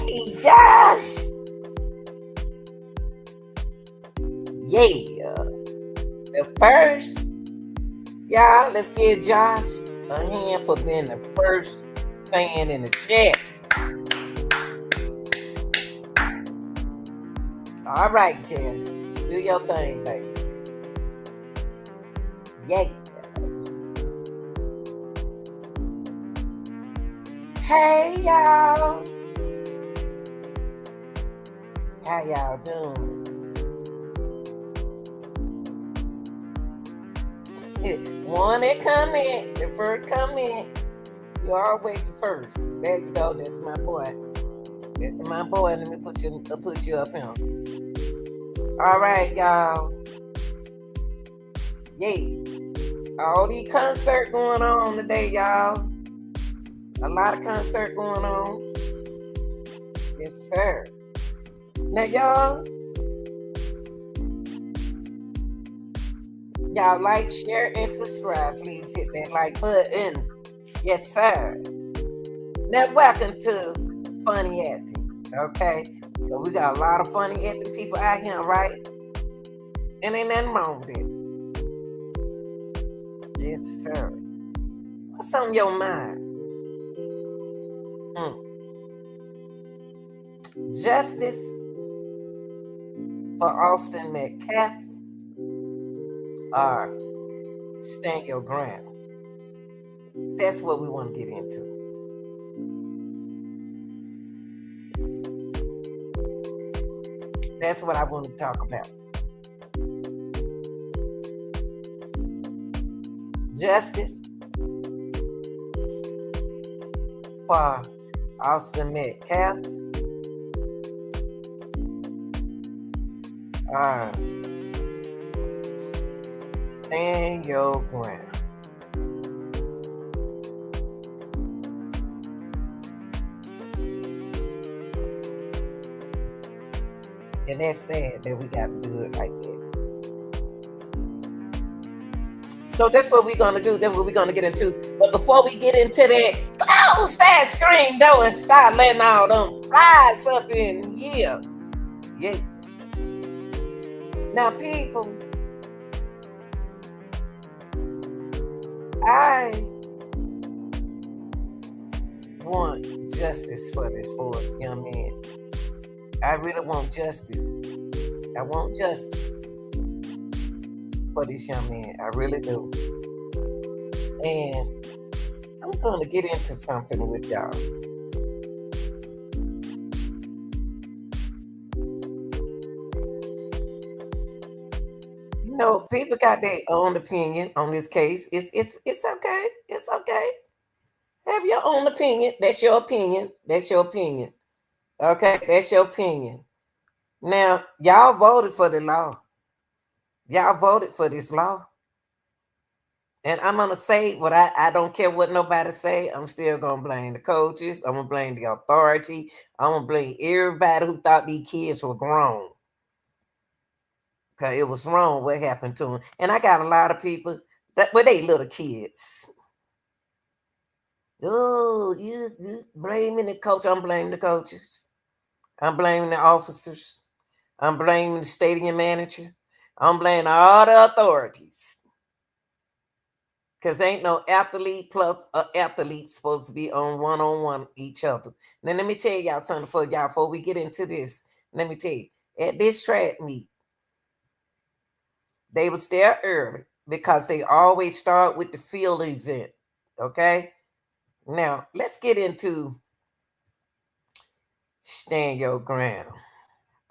Hey, Josh. Yeah. The first, y'all, let's give Josh a hand for being the first fan in the chat. All right, Jess. Do your thing, baby. Yeah. Hey, y'all. How y'all doing? One that comment, the first comment. You always the first. There you go. That's my boy. That's my boy. Let me put you up here. All right, y'all. Yeah. All these concerts going on today, y'all. A lot of concert going on. Yes, sir. Now, y'all like, share, and subscribe. Please hit that like button. Yes, sir. Now, welcome to Funny Acting. Okay? So we got a lot of funny acting people out here, right? And ain't nothing wrong with it. Yes, sir. What's on your mind? Justice for Austin METCALF or stand your ground? That's what we want to get into. That's what I want to talk about. Justice for Austin METCALF or stand your ground. And that's sad that we got to do it like that. So that's what we're going to do. That's what we're going to get into. But before we get into that, close that screen door and start letting all them flies up in here. Yeah. Now, people, I want justice for this poor young man. I really want justice. I want justice for this young man. I really do. And I'm going to get into something with y'all. You know, people got their own opinion on this case. It's okay. It's okay. Have your own opinion. That's your opinion. That's your opinion. Okay, that's your opinion. Now, y'all voted for the law. Y'all voted for this law. And I'm going to say what I don't care what nobody say. I'm still going to blame the coaches. I'm going to blame the authority. I'm going to blame everybody who thought these kids were grown. Because it was wrong what happened to them. And I got a lot of people that were they little kids. Oh, you blaming the coach. I'm blaming the coaches. I'm blaming the officers. I'm blaming the stadium manager. I'm blaming all the authorities. Because ain't no athlete plus athlete supposed to be on one each other. Now, let me tell y'all something before we get into this. Let me tell you, at this track meet, they was there early because they always start with the field event. Okay? Now, let's get into stand your ground.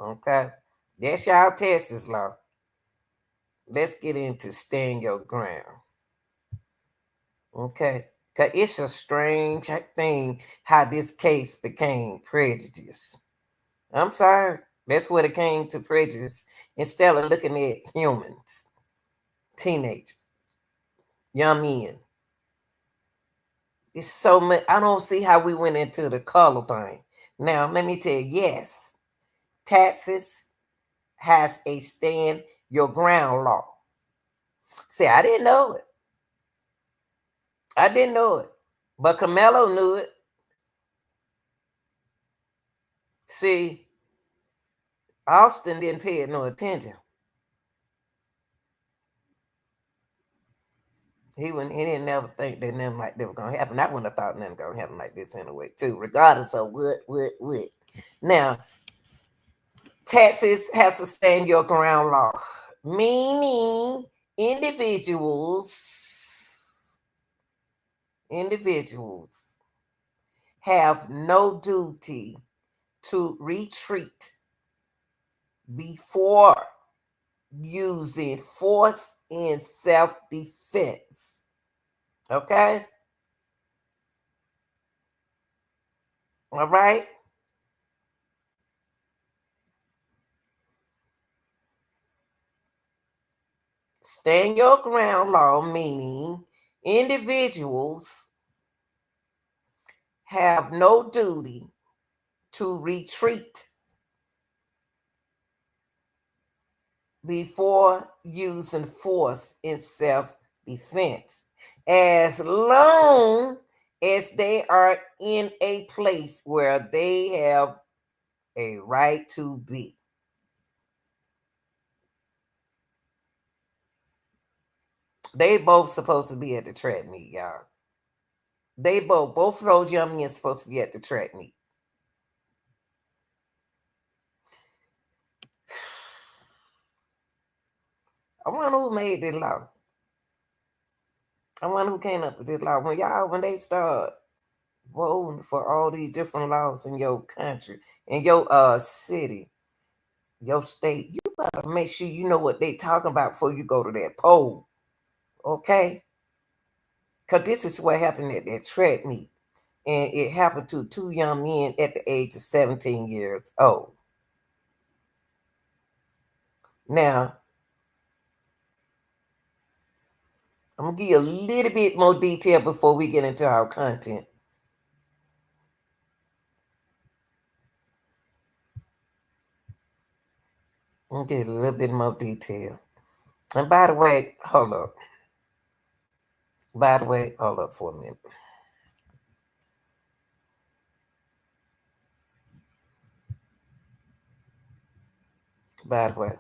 Okay? That's y'all Texas law. Let's get into stand your ground. Okay? Because it's a strange thing how this case became prejudice. I'm sorry. That's what it came to prejudice instead of looking at humans, teenagers, young men. It's so much. I don't see how we went into the color thing. Now, let me tell you, yes, Texas has a stand your ground law. See, I didn't know it. I didn't know it. But Carmelo knew it. See, Austin didn't pay it no attention. He didn't never think that nothing like that was gonna happen. I wouldn't have thought nothing gonna happen like this anyway, too, regardless of what. Now, Texas has to stand your ground law, meaning individuals have no duty to retreat before using force in self-defense. Okay? All right? Stand your ground law, meaning individuals have no duty to retreat before using force in self-defense, as long as they are in a place where they have a right to be. They both supposed to be at the track meet, y'all. They both of those young men supposed to be at the track meet. I wonder who made this law. I wonder who came up with this law. When they start voting for all these different laws in your country, in your city, your state, you better make sure you know what they talking about before you go to that poll. Okay? Because this is what happened at that track meet. And it happened to 2 young men at the age of 17 years old. Now, I'm going to give you a little bit more detail before we get into our content. I'm going to give you a little bit more detail. And by the way, hold up. Hold up for a minute. By the way.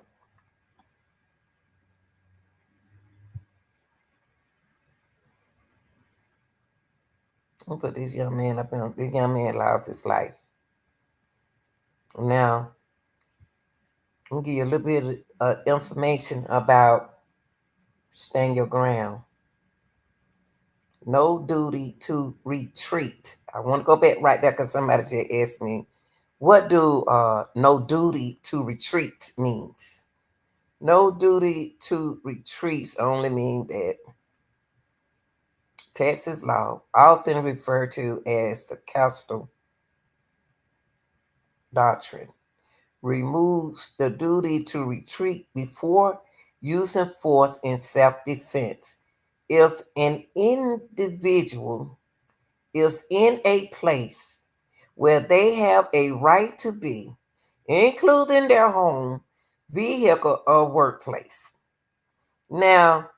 I'll put this young man up in. This young man lost his life. Now, I'm going to give you a little bit of information about stand your ground. No duty to retreat. I want to go back right there because somebody just asked me, what do no duty to retreat means? No duty to retreat only means that Texas law, often referred to as the Castle Doctrine, removes the duty to retreat before using force in self-defense if an individual is in a place where they have a right to be, including their home, vehicle, or workplace. Now,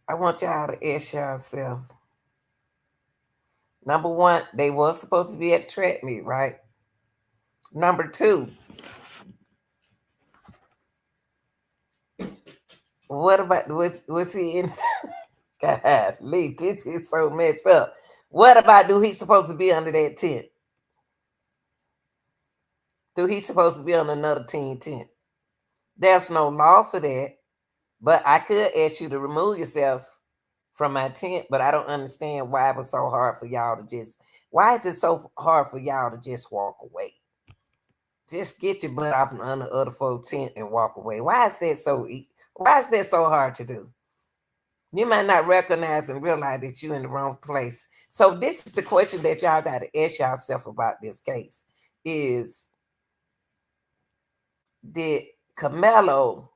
I want y'all to ask yourself. Number one, they were supposed to be at the track meet, right? Number two, what about was he in? God, Lee, this is so messed up. What about do he supposed to be under that tent? Do he supposed to be on another team tent? There's no law for that, but I could ask you to remove yourself from my tent, but I don't understand why it was so hard for y'all to just. Why is it so hard for y'all to just walk away? Just get your butt off under other folks' tent and walk away. Why is that so hard to do? You might not recognize and realize that you're in the wrong place. So this is the question that y'all got to ask yourself about this case: is did Carmelo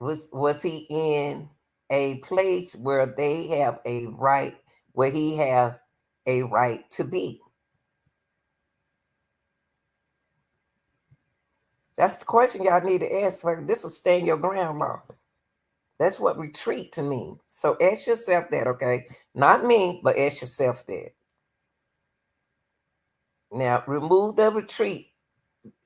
was he in a place where they have a right, where he have a right to be? That's the question y'all need to ask. This is stand your ground law. That's what retreat to mean. So ask yourself that, okay? Not me, but ask yourself that. Now, remove the retreat.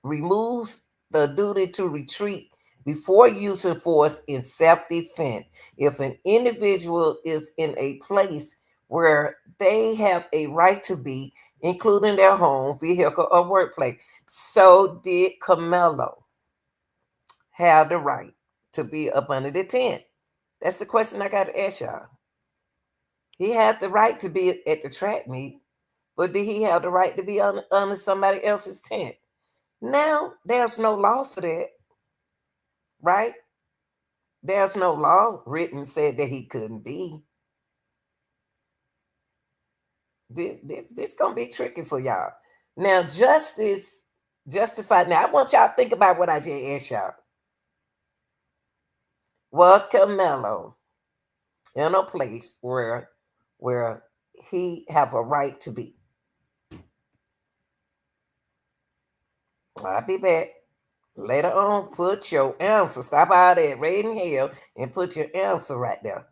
Removes the duty to retreat before using force in self-defense. If an individual is in a place where they have a right to be, including their home, vehicle, or workplace, so did Carmelo have the right to be up under the tent? That's the question I got to ask y'all. He had the right to be at the track meet, but did he have the right to be under somebody else's tent? Now, there's no law for that, right? There's no law written said that he couldn't be. This gonna be tricky for y'all. Now, justified. Now, I want y'all to think about what I just asked y'all. Was Carmelo in a place where he have a right to be? I'll be back. Later on, put your answer. Stop out there raiding hell and put your answer right there.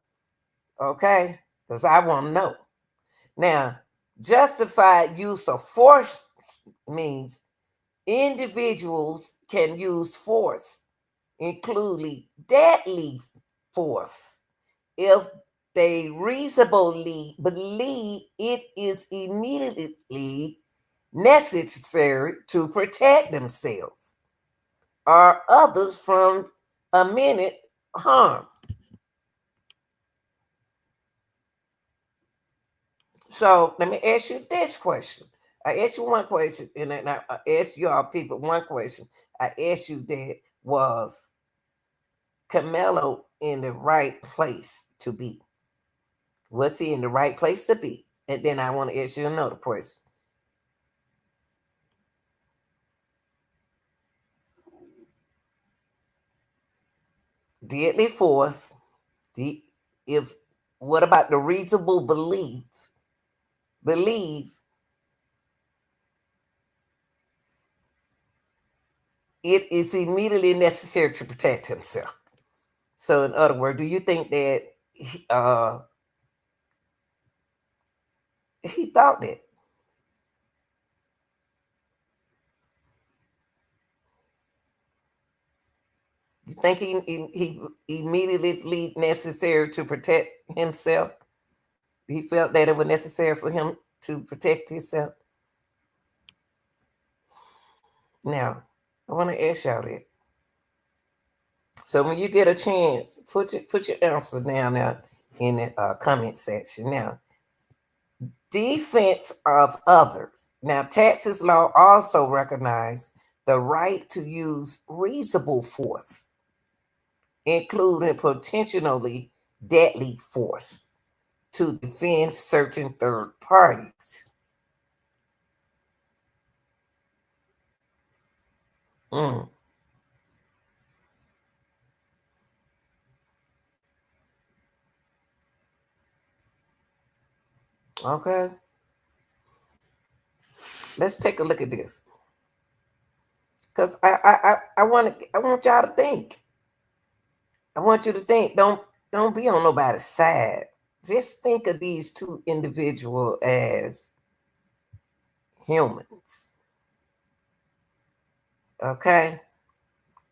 Okay? Because I want to know. Now, justified use of force means individuals can use force, including deadly force, if they reasonably believe it is immediately necessary to protect themselves or others from imminent harm. So let me ask you this question. I asked you one question, and then I asked y'all people one question. I asked you that, was Carmelo in the right place to be? Was he in the right place to be? And then I want to ask you another question. Deadly force. If what about the reasonable belief? Believe it is immediately necessary to protect himself. So, in other words, do you think that he thought that? You think he immediately necessary to protect himself? He felt that it was necessary for him to protect himself. Now, I want to ask y'all that. So when you get a chance, put your answer down there in the comment section. Now, defense of others. Now, Texas law also recognizes the right to use reasonable force, including potentially deadly force, to defend certain third parties. Okay. Let's take a look at this. Because I want y'all to think. I want you to think. Don't be on nobody's side. Just think of these two individuals as humans. Okay?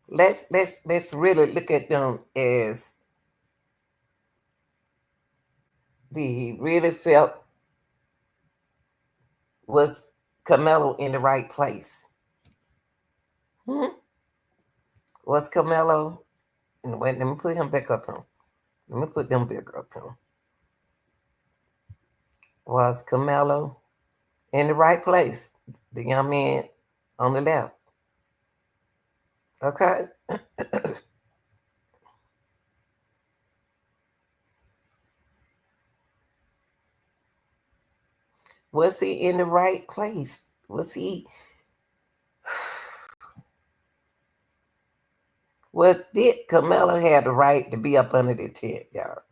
Let's really look at them as, he really felt, was Carmelo in the right place? Was Carmelo, and wait, let me put him back up here. Let me put them bigger up here. Was Carmelo in the right place? The young man on the left. Okay. Was he in the right place? Was he? Did Carmelo have the right to be up under the tent, y'all?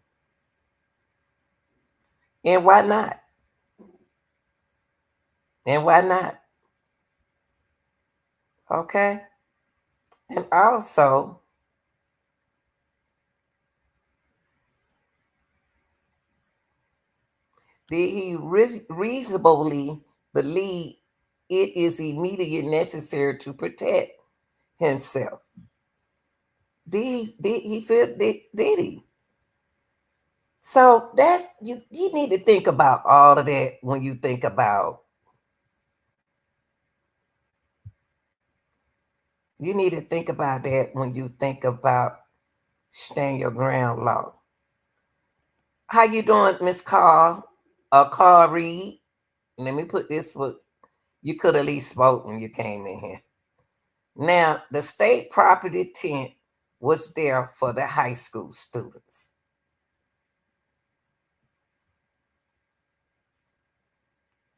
And why not? And why not? Okay. And also, did he reasonably believe it is immediately necessary to protect himself? Did he feel, did he? So that's, you need to think about all of that when you think about, you need to think about that when you think about stand your ground law. How you doing, Miss Carl? Carl Reed? Let me put this for, you could at least spoke when you came in here. Now, the state property tent was there for the high school students.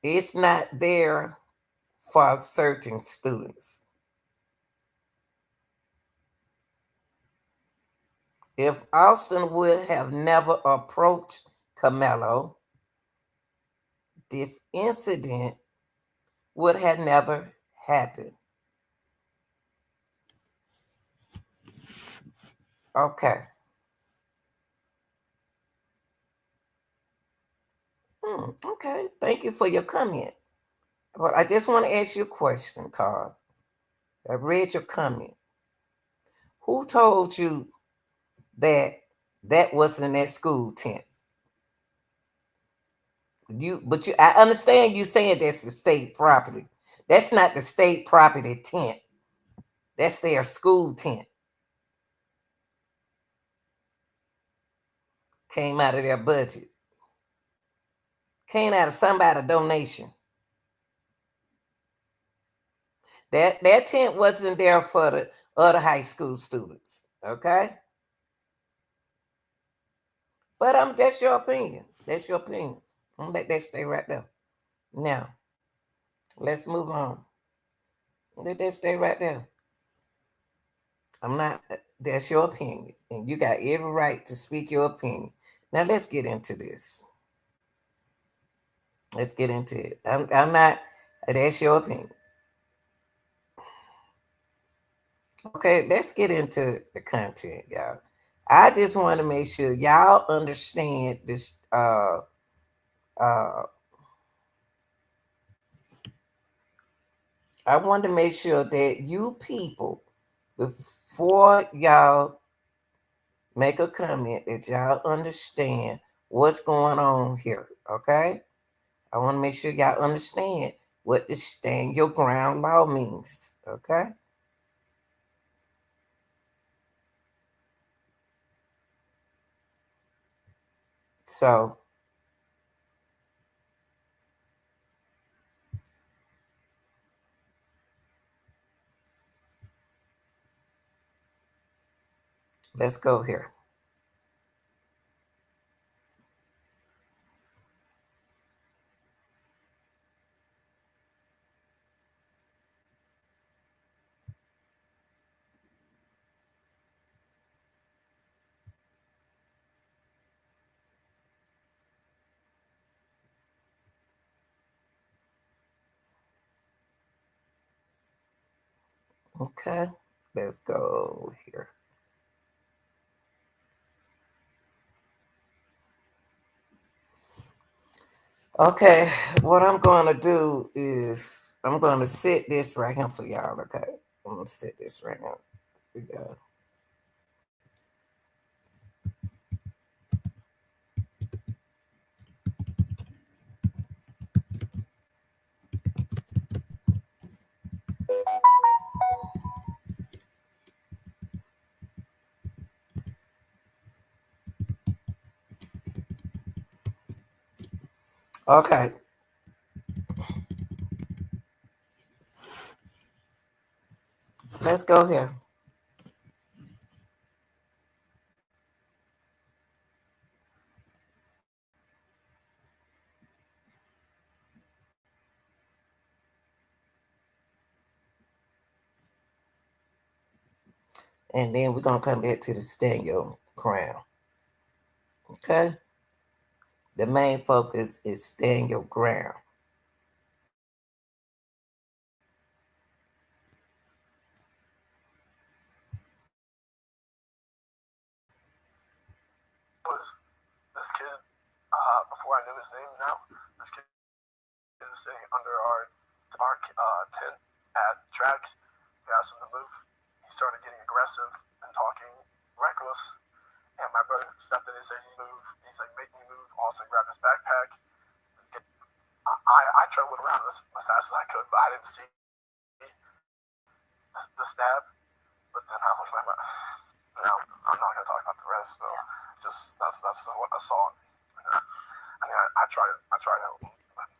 It's not there for certain students. If Austin would have never approached Carmelo, this incident would have never happened. Okay. Okay. Thank you for your comment. But I just want to ask you a question, Carl. I read your comment. Who told you that that wasn't that school tent? I understand you saying that's the state property. That's not the state property tent. That's their school tent. Came out of their budget. Came out of somebody's donation. That tent wasn't there for the other high school students. Okay? But that's your opinion. That's your opinion. I'm gonna let that stay right there. Now, let's move on. Let that stay right there. I'm not, that's your opinion. And you got every right to speak your opinion. Now let's get into this. Let's get into it. I'm not, that's your opinion. Okay, let's get into the content, y'all. I just want to make sure y'all understand this. I want to make sure that you people, before y'all make a comment, that y'all understand what's going on here. Okay, I want to make sure y'all understand what the stand your ground law means. Okay. So let's go here. Okay, let's go here. Okay, what I'm going to do is I'm going to set this right here for y'all. Okay, I'm going to set this right now. Yeah. Okay. Let's go here. And then we're going to come back to the stand your crown. Okay. The main focus is stand your ground. this kid, before I knew his name now, this kid was sitting under our tent at track. We asked him to move. He started getting aggressive and talking reckless. And my brother stepped in and said, "You move." He's like, "Make me move." Also grabbed his backpack. I tried to look around as fast as I could, but I didn't see the stab. But then I was like, "No, I'm not going to talk about the rest." So just that's what I saw. I mean, I tried to help him. But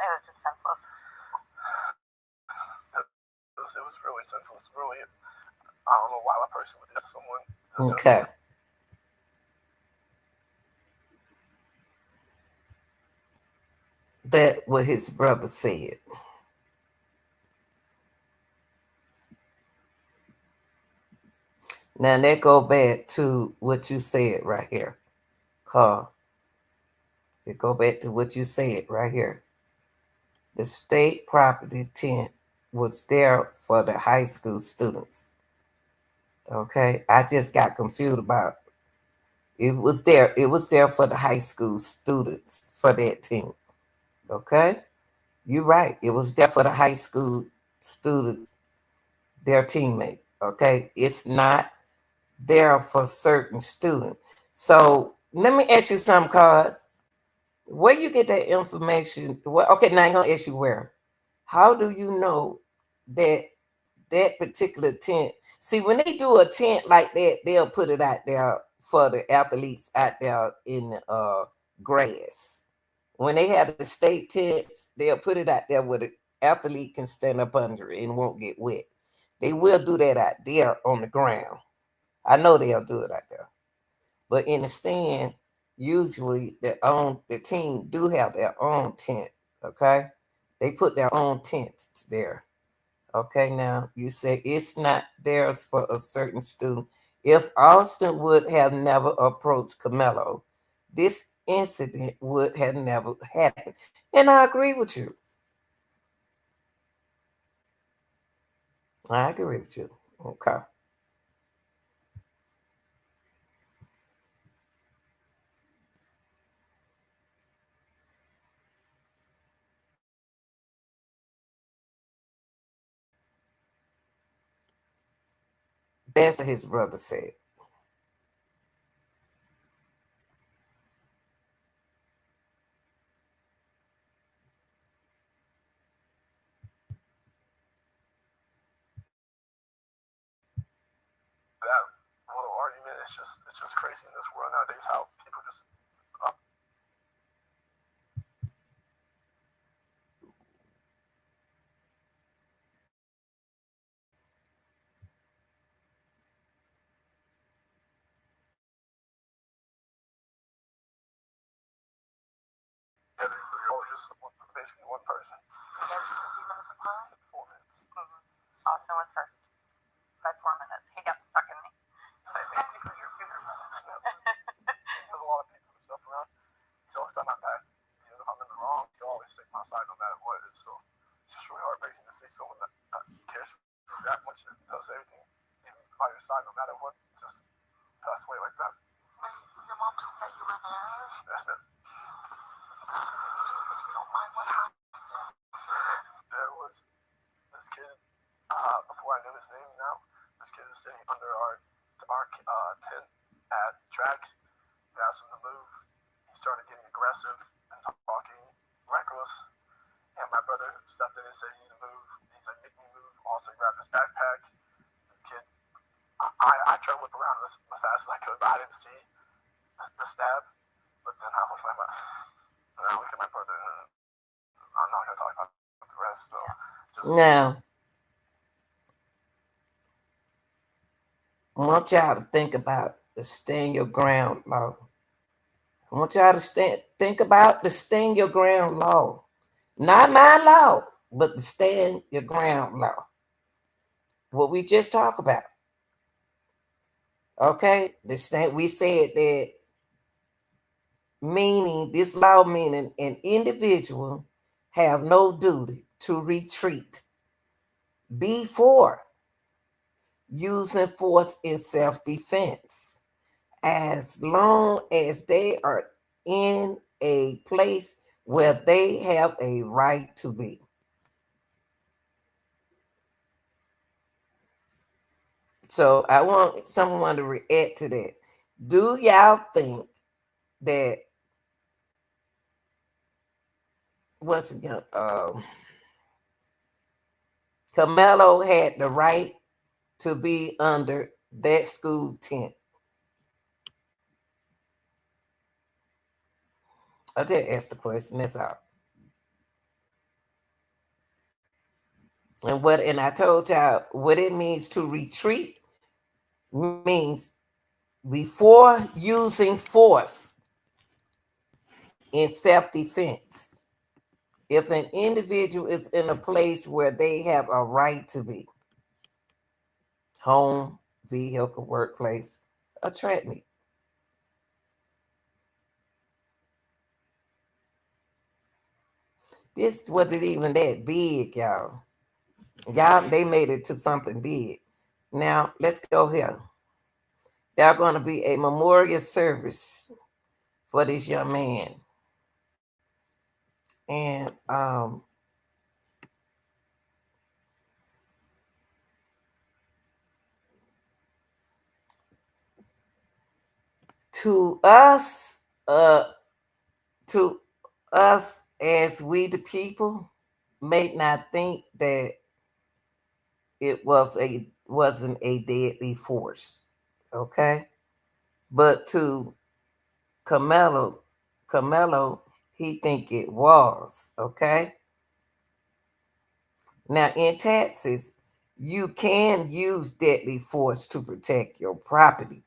it was just senseless. It was really senseless. Really, I don't know why a person would do that to someone. Okay. That what his brother said. Now that go back to what you said right here, Carl. It go back to what you said right here. The state property tent was there for the high school students. Okay, I just got confused about it was there. It was there for the high school students for that team. Okay, you're right. It was there for the high school students, their teammate. Okay, it's not there for certain students. So let me ask you something, Card. Where you get that information? Well, okay, now I'm gonna ask you where. How do you know that that particular tent? See, when they do a tent like that, they'll put it out there for the athletes out there in the grass. When they have the state tents, they'll put it out there where the athlete can stand up under it and won't get wet. They will do that out there on the ground. I know they'll do it out there. But in the stand, usually the team do have their own tent. Okay, they put their own tents there. Okay, now you say it's not theirs for a certain student. If Austin would have never approached Camelo, this incident would have never happened. And I agree with you. I agree with you. Okay. That's what his brother said. that little argument, it's just crazy in this world nowadays how people just just basically one person. You guys just a few minutes apart? 4 minutes. Austin was first by 4 minutes. He got stuck in me. Technically, you're bigger. There's a lot of people and stuff around. He's always on my back. Even if I'm in the wrong, he'll always take my side no matter what it is. So it's just really heartbreaking to see someone that cares that much and does everything even by your side no matter what, just pass away like that. Your mom told me that you were there? Yes, ma'am. You don't mind what happened? There was this kid, before I knew his name now, this kid was sitting under our tent at track. We asked him to move. He started getting aggressive and talking reckless. And my brother stepped in and said, "You need to move." He's like, "Make me move." Also grabbed his backpack. This kid, I tried to look around as fast as I could, but I didn't see the stab. But then I was like, and I look at my brother, and I'm not going to talk about the rest. So just Now, I want y'all to think about the stand your ground law. I want y'all to think about the stand your ground law. Not my law, but the stand your ground law. What we just talked about. Okay? We said that meaning this law meaning an individual have no duty to retreat before using force in self-defense as long as they are in a place where they have a right to be. So I want someone to react to that. Do y'all think that what's it Carmelo had the right to be under that school tent? I just asked the question. That's all. And I told y'all what it means to retreat means before using force in self-defense. If an individual is in a place where they have a right to be, home, vehicle, workplace, a track meet. This wasn't even that big, y'all. Y'all, they made it to something big. Now, let's go here. There's going to be a memorial service for this young man. And to us, to us as we the people, may not think that it wasn't a deadly force, okay? But to Carmelo, he think it was, okay? Now in Texas, you can use deadly force to protect your property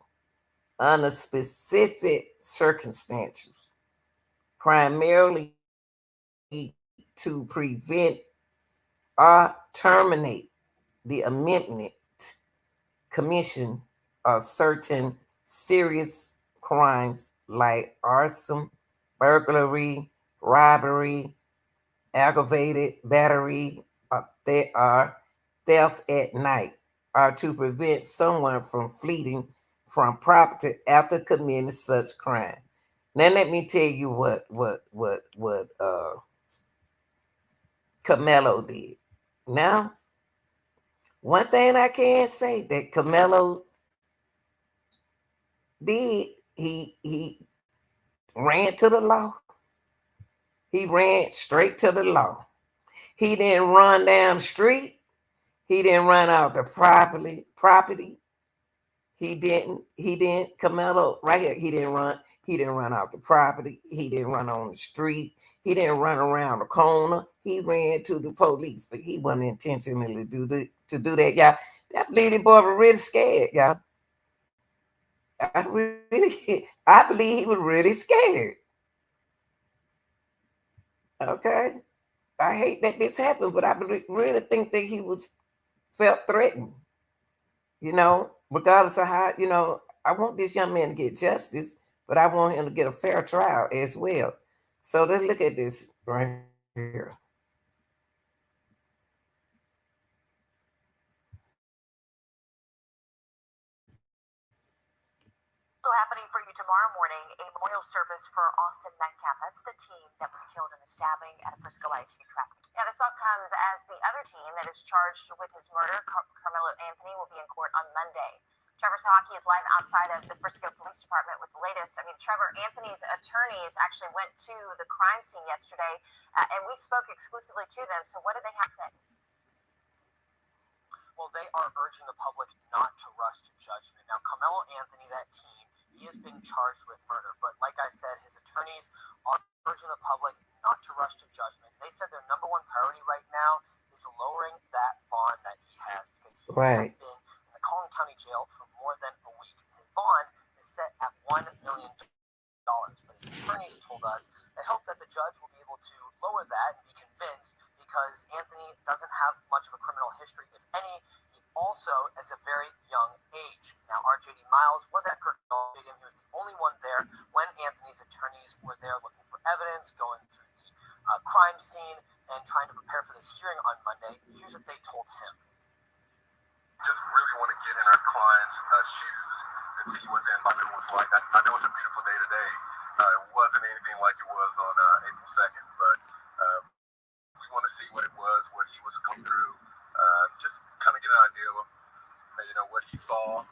under specific circumstances, primarily to prevent or terminate the amendment commission of certain serious crimes like arson, burglary, robbery, aggravated battery, or theft at night, or to prevent someone from fleeing from property after committing such crime. Now let me tell you what Carmelo did. Now, one thing I can say that Carmelo did, he ran to the law. He ran straight to the law. He didn't run down the street. He didn't run out the property. He didn't Carmelo right here. He didn't run out the property. He didn't run on the street. He didn't run around the corner. He ran to the police. But he wasn't intentionally to do that, y'all. That lady boy was really scared, y'all. I believe he was really scared. Okay. I hate that this happened, but I really think that he was felt threatened. Regardless of how, I want this young man to get justice, but I want him to get a fair trial as well. So let's look at this right here. So happening for you tomorrow morning, a memorial service for Austin Metcalf. That's the team that was killed in a stabbing at a Frisco IC track. Yeah, this all comes as the other team that is charged with his murder, Carmelo Anthony, will be in court on Monday. Trevor Sahaki is live outside of the Frisco Police Department with the latest. I mean, Trevor, Anthony's attorneys actually went to the crime scene yesterday, and we spoke exclusively to them. So what did they have to say? Well, they are urging the public not to rush to judgment. Now, Carmelo Anthony, that team, he is being charged with murder. But like I said, his attorneys are urging the public not to rush to judgment. They said their number one priority right now is lowering that bond that he has because he has been in the Collin County Jail for more than a week. His bond is set at $1 million. But his attorneys told us they hope that the judge will be able to lower that and be convinced because Anthony doesn't have much of a criminal history, if any. He also is a very young age. Now, RJD Miles was at Kirkendall Stadium. He was the only one there when Anthony's attorneys were there looking for evidence, going through the crime scene, and trying to prepare for this hearing on Monday. Here's what they told him. just really want to get in our clients' shoes and see what the environment was like. I know it's a beautiful day today. It wasn't anything like it was on April 2nd, but we want to see what it was, what he was going through, just kind of get an idea of, what he saw,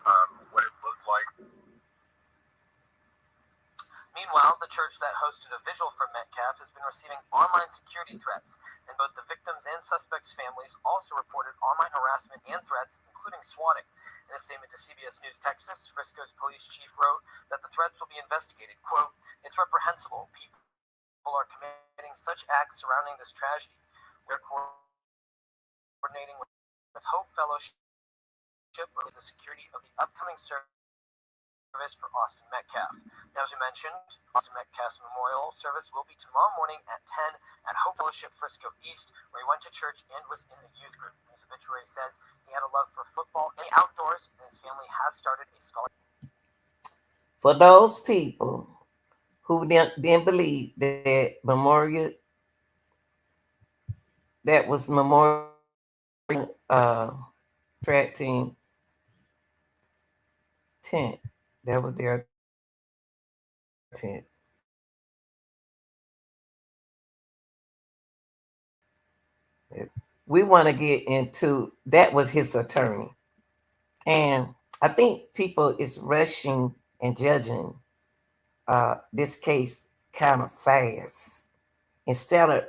what it looked like. Meanwhile, the church that hosted a vigil for METCALF has been receiving online security threats, and both the victims and suspects' families also reported online harassment and threats, including swatting. In a statement to CBS News Texas, Frisco's police chief wrote that the threats will be investigated. Quote, "It's reprehensible. People are committing such acts surrounding this tragedy. We're coordinating with Hope Fellowship related to the security of the upcoming service for Austin METCALF. Now, as we mentioned, Austin METCALF's memorial service will be tomorrow morning at 10 at Hope Fellowship Frisco East, where he went to church and was in the youth group. His obituary says he had a love for football and the outdoors, and his family has started a scholarship. For those people who didn't believe that memorial, that was memorial track team tent, that was their tent. We want to get into that was his attorney. And I think people is rushing and judging this case kind of fast instead of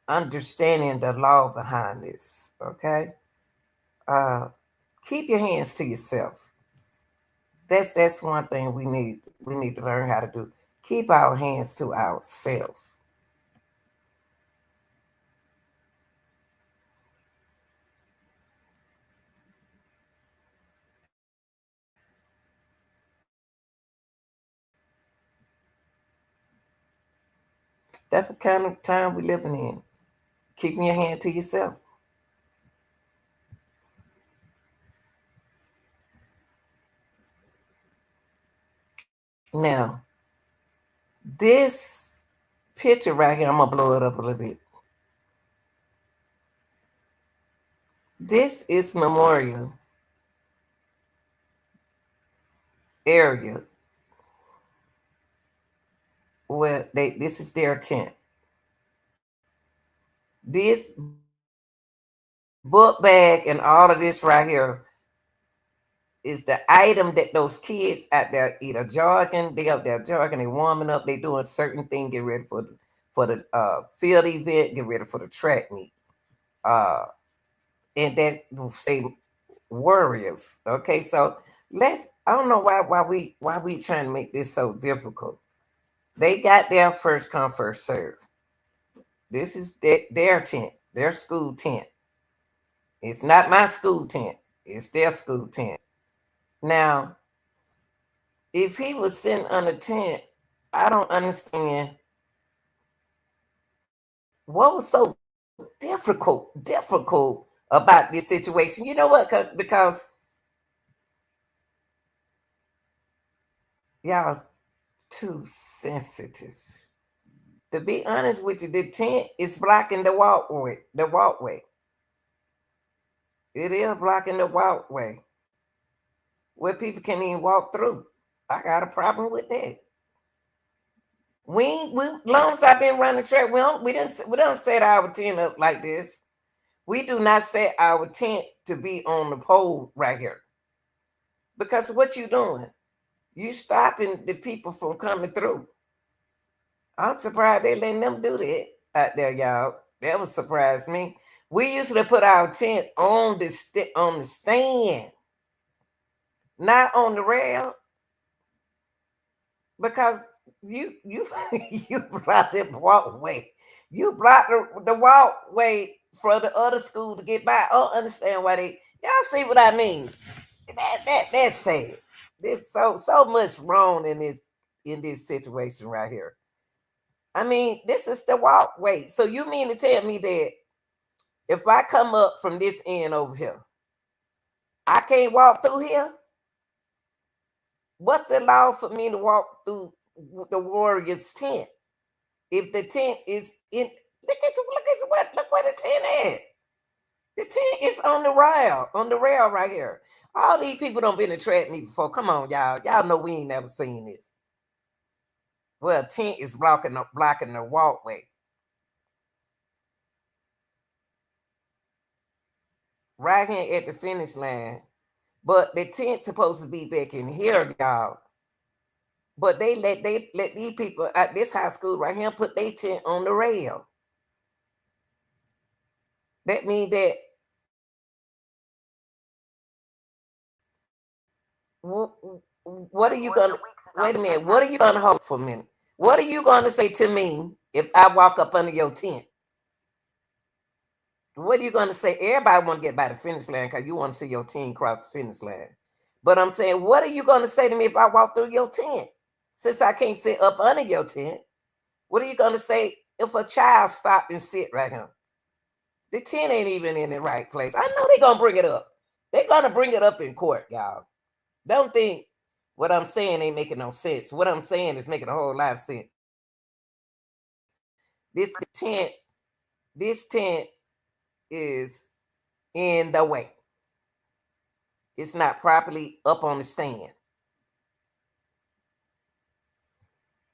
understanding the law behind this. Okay, keep your hands to yourself. That's one thing we need to learn how to do. Keep our hands to ourselves. That's the kind of time we're living in. Keeping your hand to yourself. Now, this picture right here, I'm gonna blow it up a little bit. This is Memorial area where this is their tent. This book bag and all of this right here is the item that those kids out there either jogging, they up there jogging, they warming up, they doing certain things, get ready for the field event, get ready for the track meet. And that will say warriors. Okay, so I don't know why we trying to make this so difficult. They got their first come, first serve. This is their tent, their school tent. It's not my school tent. It's their school tent. Now, if he was sitting on a tent, I don't understand what was so difficult about this situation. You know what? Because y'all too sensitive. To be honest with you, the tent is blocking the walkway. The walkway. It is blocking the walkway where people can't even walk through. I got a problem with that. We long as I've been running track, we don't set our tent up like this. We do not set our tent to be on the pole right here. Because what you doing? You stopping the people from coming through. I'm surprised they letting them do that out there, y'all. That would surprise me. We usually put our tent on the stand, not on the rail, because you you block the walkway. You block the walkway for the other school to get by. I don't understand why y'all see what I mean. That's sad. There's so much wrong in this situation right here. I mean, this is the walkway. So you mean to tell me that if I come up from this end over here, I can't walk through here? What's the law for me to walk through the warrior's tent? If the tent is in, look where the tent at. The tent is on the rail right here. All these people don't been to track me before. Come on, y'all. Y'all know we ain't never seen this. Well, tent is blocking the walkway. Right here at the finish line. But the tent's supposed to be back in here, y'all. But they let these people at this high school right here put their tent on the rail. That means that what are you gonna wait a minute? What are you gonna hold for a minute? What are you gonna say to me if I walk up under your tent? What are you gonna say? Everybody want to get by the finish line because you want to see your team cross the finish line. But I'm saying, what are you gonna say to me if I walk through your tent? Since I can't sit up under your tent, what are you gonna say if a child stopped and sit right here? The tent ain't even in the right place. I know they're gonna bring it up. They're gonna bring it up in court, y'all. Don't think what I'm saying ain't making no sense. What I'm saying is making a whole lot of sense. This tent is in the way. It's not properly up on the stand.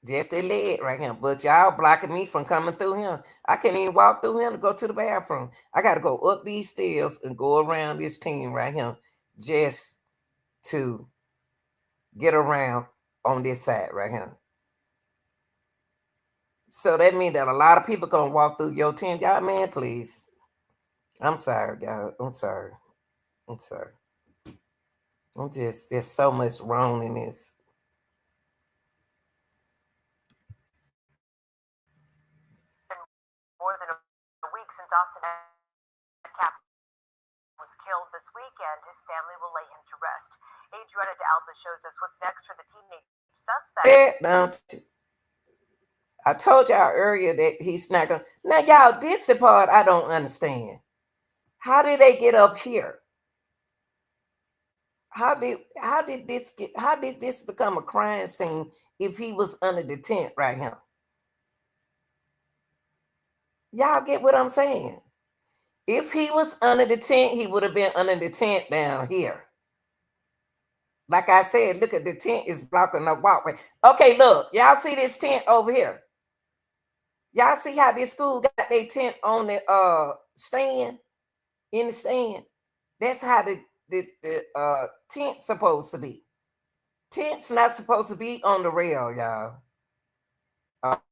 Just a leg right here. But y'all blocking me from coming through here. I can't even walk through here to go to the bathroom. I got to go up these stairs and go around this team right here just to get around on this side right here. So that means that a lot of people gonna walk through your tent. Y'all, man, please. I'm sorry, y'all. I'm sorry. I'm just there's so much wrong in this. More than a week since Austin Metcalf was killed this weekend, his family will lay him to rest. Adriana de Alba shows us what's next for the teenage suspect. I told y'all earlier that he's not gonna. Now, y'all, this the part I don't understand. How did they get up here? How did this become a crime scene if he was under the tent right here? Y'all get what I'm saying? If he was under the tent, he would have been under the tent down here. Like I said, look at the tent is blocking the walkway. Okay, look, y'all see this tent over here? Y'all see how this school got their tent on the stand? In the stand. That's how the tent's supposed to be. Tent's not supposed to be on the rail, y'all.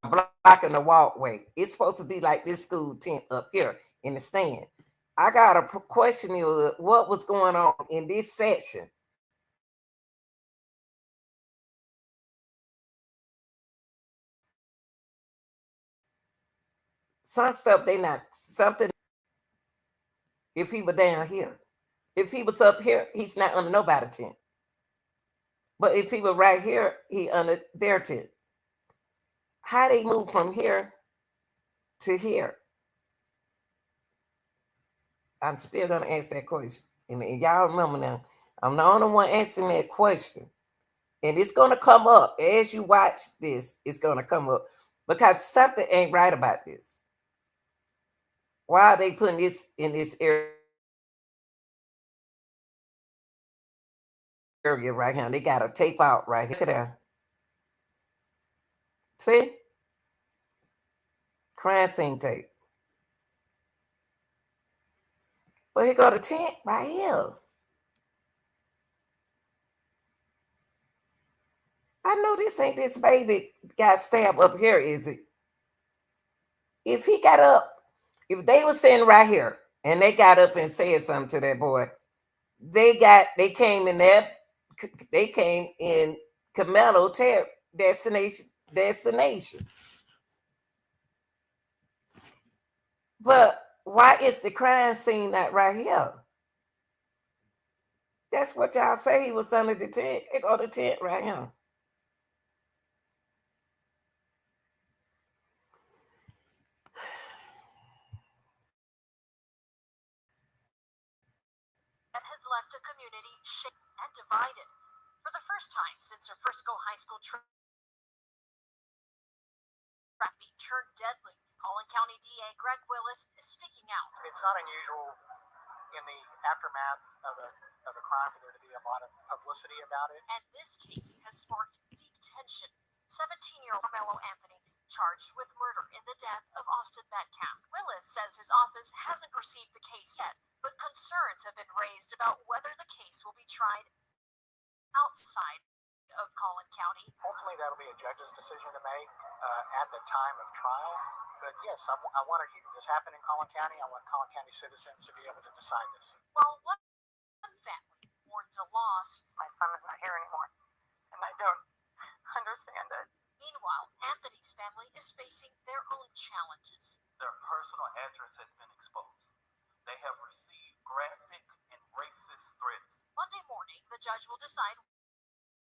Blocking the walkway. It's supposed to be like this school tent up here in the stand. I got a question you what was going on in this section. Some stuff they not something. If he were down here, if he was up here, he's not under nobody tent. But if he were right here, he under their tent. How they move from here to here? I'm still gonna ask that question, and y'all remember now, I'm the only one answering that question, and it's gonna come up as you watch this. It's gonna come up because something ain't right about this. Why are they putting this in this area right here? They got a tape out right here. Look at that. See? Crime scene tape. But here go the tent right here. I know this ain't this baby got stabbed up here, is it? If he got up, if they were sitting right here and they got up and said something to that boy, they came in there, they came in Camelo destination. But why is the crime scene not right here? That's what y'all say he was under the tent. They go the tent right here. That has left a community shaken and divided. For the first time since a Frisco high school trap meet turned deadly, Collin County DA Greg Willis is speaking out. It's not unusual in the aftermath of a crime for there to be a lot of publicity about it. And this case has sparked deep tension. 17-year-old Carmelo Anthony charged with murder in the death of Austin Metcalf. Willis says his office hasn't received the case yet, but concerns have been raised about whether the case will be tried outside of Collin County. Hopefully that'll be a judge's decision to make at the time of trial. But yes, I want this happen in Collin County. I want Collin County citizens to be able to decide this. While one family mourns a loss, my son is not here anymore, and I don't understand it. Meanwhile, Anthony's family is facing their own challenges. Their personal address has been exposed. They have received graphic and racist threats. Monday morning, the judge will decide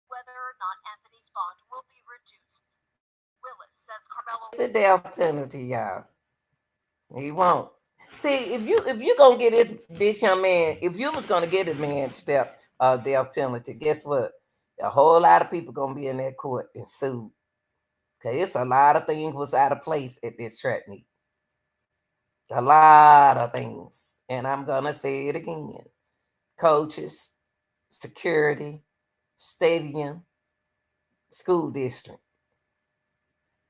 whether or not Anthony's bond will be reduced. Willis says Carmelo. It's a death penalty, y'all. He won't. See, if you gonna get this young man, if you was gonna get this man death penalty, guess what? A whole lot of people gonna be in that court and sued. Okay, it's a lot of things was out of place at this track meet. A lot of things, and I'm gonna say it again: coaches, security, stadium, school district.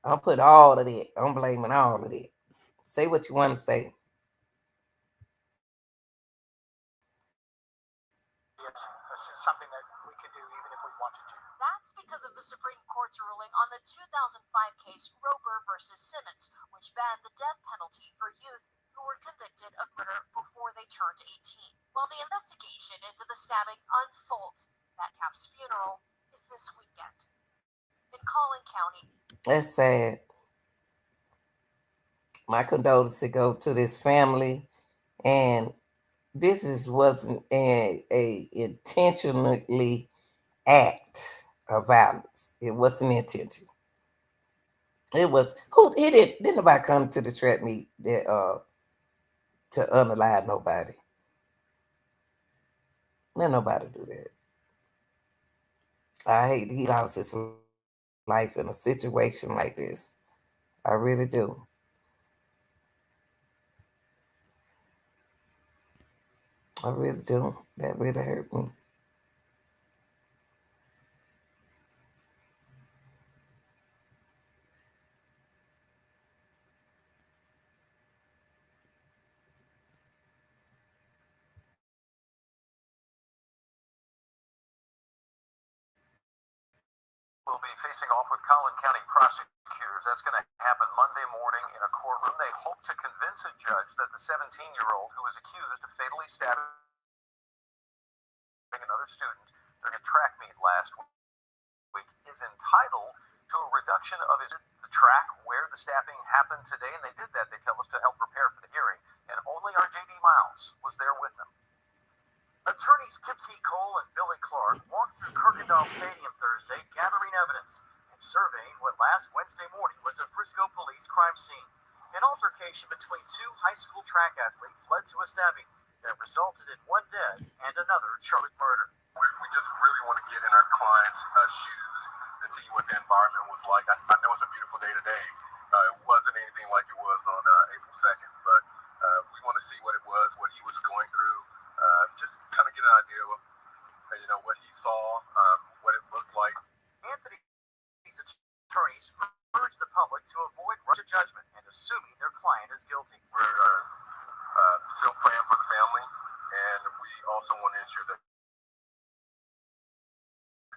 I'll put all of that. I'm blaming all of that. Say what you want to say. Yes, this is something that we could do even if we wanted to. That's because of the Supreme Court's ruling on the 2005 case Rober versus Simmons, which banned the death penalty for youth who were convicted of murder before they turned 18. While the investigation into the stabbing unfolds, Metcalf's funeral is this weekend in Collin County. That's sad. My condolences go to this family, and this wasn't a intentionally act of violence. It wasn't intention. It was didn't nobody come to the track meet that to unalive nobody. Let nobody do that. I hate he lost his life in a situation like this. I really do. I really do. That really hurt me. Will be facing off with Collin County prosecutors. That's going to happen Monday morning in a courtroom. They hope to convince a judge that the 17-year-old who was accused of fatally stabbing another student during a track meet last week is entitled to a reduction of the track where the stabbing happened today. And they did that, they tell us, to help prepare for the hearing. And only our J.D. Miles was there with them. Attorneys Kip T. Cole and Billy Clark walked through Kirkendall Stadium Thursday gathering evidence and surveying what last Wednesday morning was a Frisco police crime scene. An altercation between two high school track athletes led to a stabbing that resulted in one dead and another charged with murder. We just really want to get in our clients' shoes and see what the environment was like. I know it's a beautiful day today. It wasn't anything like it was on April 2nd, but we want to see what it was, what he was going through. Just kind of get an idea of, what he saw, what it looked like. Anthony's attorneys urge the public to avoid rush to judgment and assuming their client is guilty. We're still praying for the family, and we also want to ensure that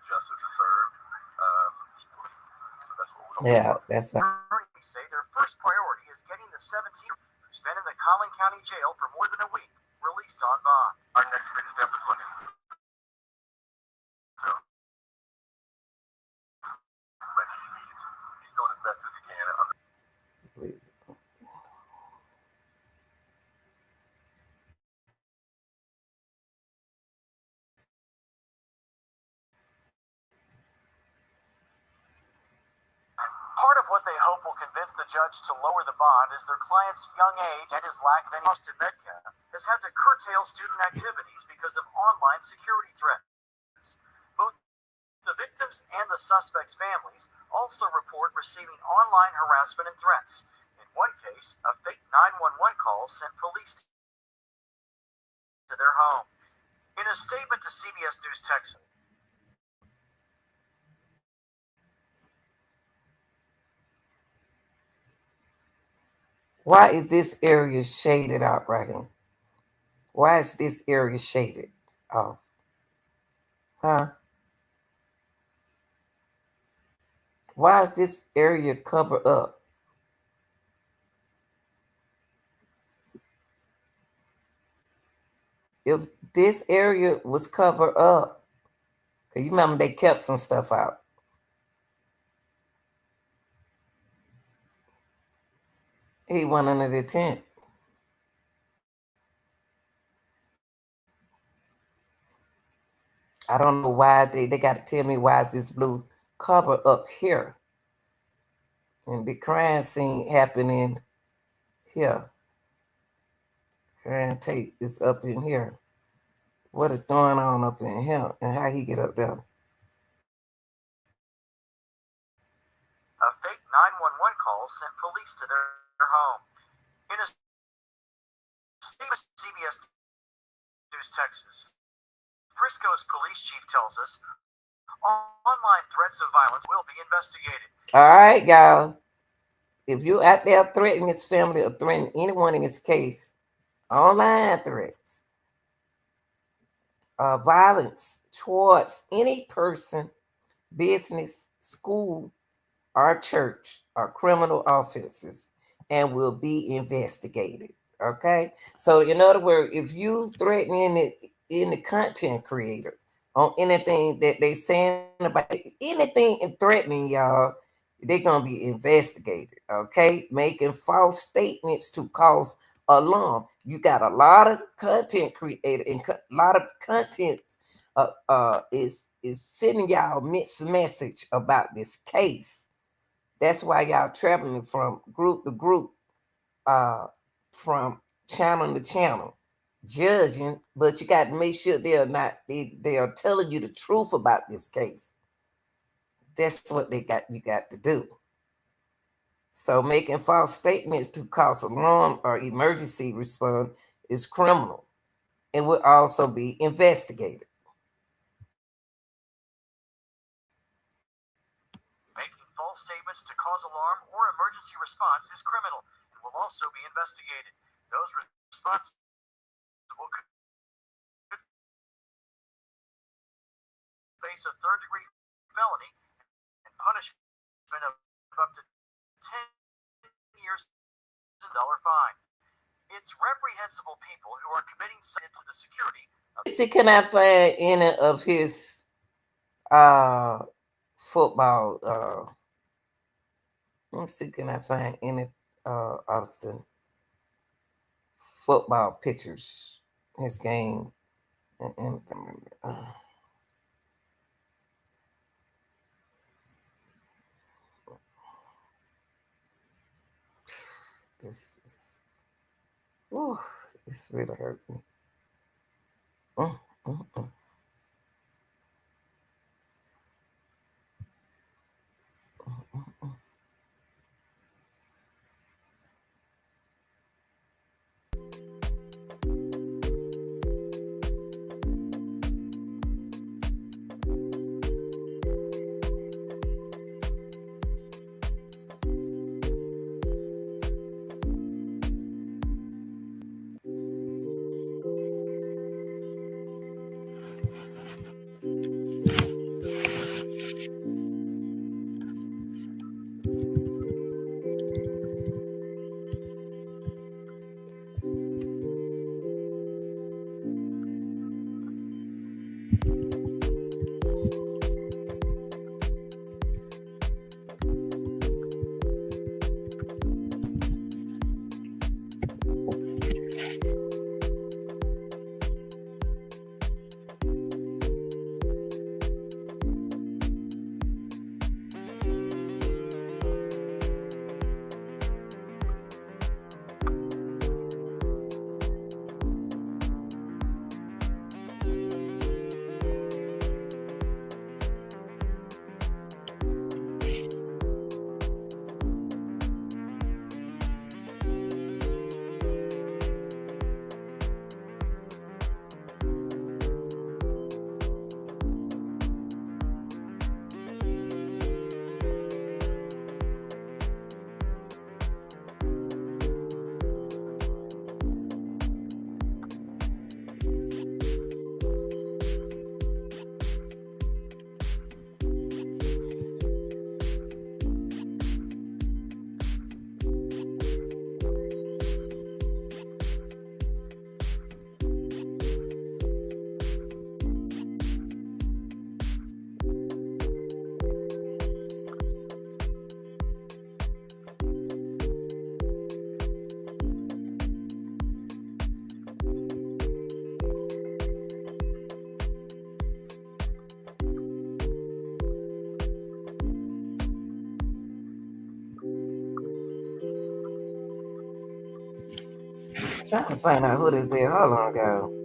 justice is served equally. So that's what we're that's attorneys say their first priority is getting the 17-year-old who's been in the Collin County Jail for more than a week released on bond. Our next big step is looking. But he's doing as best as he can. Please. Part of what they hope will convince the judge to lower the bond is their client's young age and his lack of any Austin Metcalf has had to curtail student activities because of online security threats. Both the victims and the suspects' families also report receiving online harassment and threats. In one case, a fake 911 call sent police to their home. In a statement to CBS News Texas, Why is this area shaded out right here? Why is this area shaded off? Huh? Why is this area covered up? If this area was covered up, you remember they kept some stuff out. He went under the tent. I don't know why they got to tell me why is this blue cover up here. And the crime scene happening here. Crime tape is up in here. What is going on up in here and how he get up there? a fake 911 call sent police to their home. In a statement to CBS News Texas, Frisco's police chief tells us online threats of violence will be investigated. All right, y'all. If you out there threatening his family or threatening anyone in his case, online threats, violence towards any person, business, school, or church are criminal offenses and will be investigated. Okay? So in other words, if you threaten any content creator on anything that they saying about anything and threatening y'all, they're gonna be investigated. Okay, making false statements to cause alarm. You got a lot of content creator and a lot of content is sending y'all mixed message about this case. That's why y'all traveling from group to group, from channel to channel, judging, but you got to make sure they are telling you the truth about this case. That's what you got to do. So making false statements to cause alarm or emergency response is criminal and will also be investigated. Making false statements to cause alarm or emergency response is criminal and will also be investigated. Those responses will face a third-degree felony and punishment of up to 10 years and $1 fine. It's reprehensible people who are committing to the security of. Can I find any of his football? Let me see, can I find any Austin football pictures? His game. This is, ooh, this really hurt me. Mm, mm, mm. trying to find out who this is. Hold on, go.